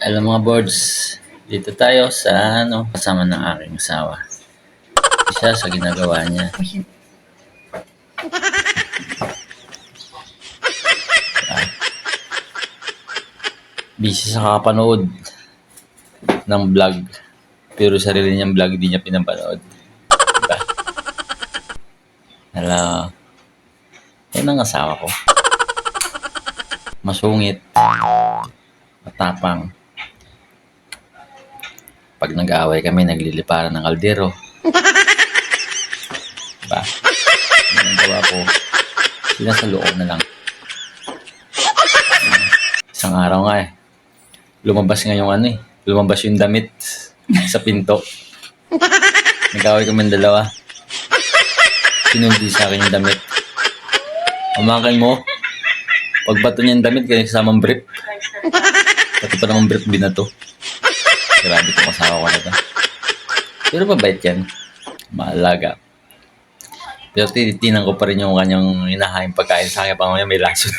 Alam mga boards, dito tayo sa kasama ng aking asawa. Isa sa ginagawa niya. Busy sa kakapanood ng vlog. Pero sarili niyang vlog di niya pinapanood. Diba? Hello. Yan ang asawa ko. Masungit. Matapang. Pag nag-aaway kami, nagliliparan ng kaldero. Diba? Yan ang gawa ko. Sinasaloon na lang. Isang araw nga lumabas nga yung lumabas yung damit sa pinto. Nag-aaway kami ng dalawa. Sinundi sa akin yung damit. Umakin mo, pagbato niya yung damit, kaya kasamang brief. Pati pa namang brief binato. Grabe itong asawa ko na ito. Pero mabait yan. Maalaga. Pero titinan ko pa rin yung kanyang inahaing pagkain sa akin. Pamaya may lason.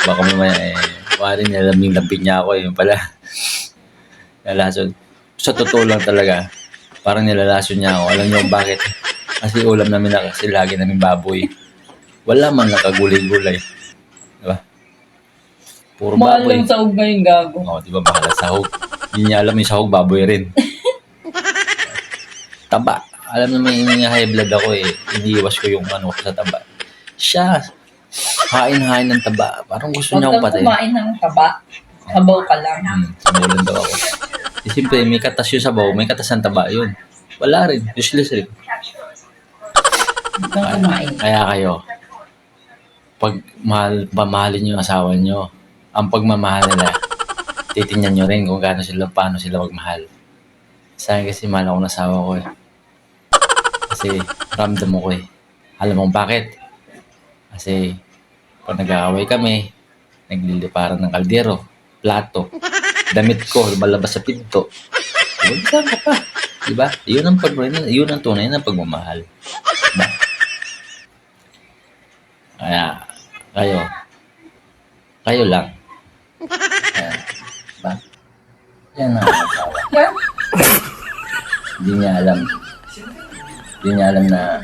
Baka mamaya wari niya lambing-lambing niya ako yung pala. Nalason. Sa totoo lang talaga, parang nilalason niya ako. Alam niyo bakit? Kasi ulam namin na kasi lagi namin baboy. Wala man nakagulay-gulay. Diba? Puro mahal baboy. Mahal yung sahog ngayon, gago. Oo, diba? Mahal ang sahog. Hindi niya alam yung sahog, baboy rin. Taba. Alam naman yung high blood ako iniiwas ko yung sa taba. Siya, hain-hain ng taba. Parang gusto niya akong patay. Huwag kang kumain ng taba. Sabaw ka lang. Sabaw lang daw ako. Siyempre, may katas yung sabaw, may katas ang taba yun. Wala rin. Useless rin. Huwag kang kumain. Kaya kayo, pag pamahalin yung asawa nyo, ang pagmamahal nila, titingnan nyo rin kung paano sila magmahal. Sa akin kasi mahal ako ng asawa ko Kasi ramdam mo ko Alam mo bakit? Kasi pag nag-aaway kami, nagliliparan ng kaldero, plato, damit ko, lumalabas sa pinto. Saan ka pa? Diba? Yun ang tunay na pagmamahal. Diba? Kaya, kayo lang. Kaya, diba? Yan ang asawa. Hindi niya alam na